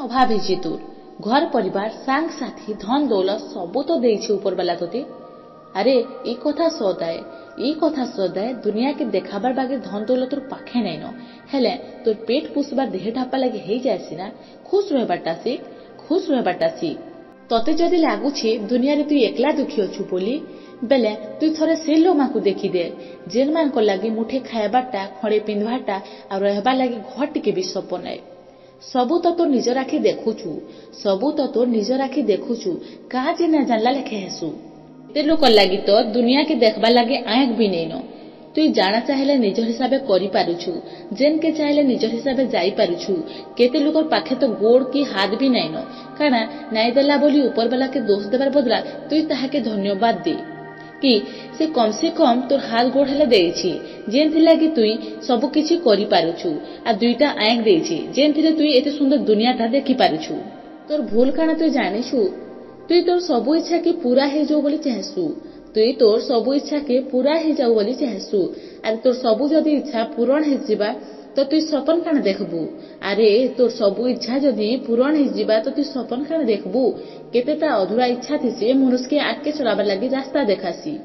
अभाव है तोर घर परिवार सांग साथी धन दौलत सबू तो देइछे ऊपर वाला तोते। अरे ई कथा सदाए दुनिया के देखाबार बागे धन दौलत तोर पाखे नाइन हेले तोर पेट पुषबार देह ढापा लगे हे जाएसीना खुश रहबाटा सीख। तते जदि लगुचे दुनिया रे तुई एकला दुखी अच्छु बोली बेले तुई थरे से लोग को देखीदे जेन मान लगी मुठे खाएबाटा खड़े पिंधबाटा आ रहबार लगी घर टिके भी सपन है। सबू तो तोर निज आखि देखुचु का जे न जानला लेखे हेसु एते लोक लगी तो दुनिया के देखबा लगे आँख भी नहीं न तुई जाना चाहेले निज हिसाबे करि पारुछु जेन के चाहेले निज हिसाबे जाई पारुछु केते लोकर पाखे तो गोड़ की हाथ भी नहीं न काना नाई देला बोली ऊपर वाला के दोष देबार बदला तुई ताहाके धन्यवाद दे कि से कम तोर हाथ गोड़ हेले देइछि जेन थिला कि तुई सब किछि करि पारुछु आ दुईटा आँख देइछि जेन थिले तुई एते सुंदर दुनियाटा देखि पारुछु। तोर भूल काना तुई जानिछु तुई तोर सबु इच्छा के पूरा हे जो बोली चाहसु अरे तोर सबु जदि इच्छा पूरण हे जिबा तो तुई सपन काना देखबू। अरे तोर सबु इच्छा जदि पूरण हे जिबा तो तुई सपन काना देखबू केतेटा अधूरा इच्छा थिसे मनुष्य के आगे चलाबार लगी रास्ता देखासी।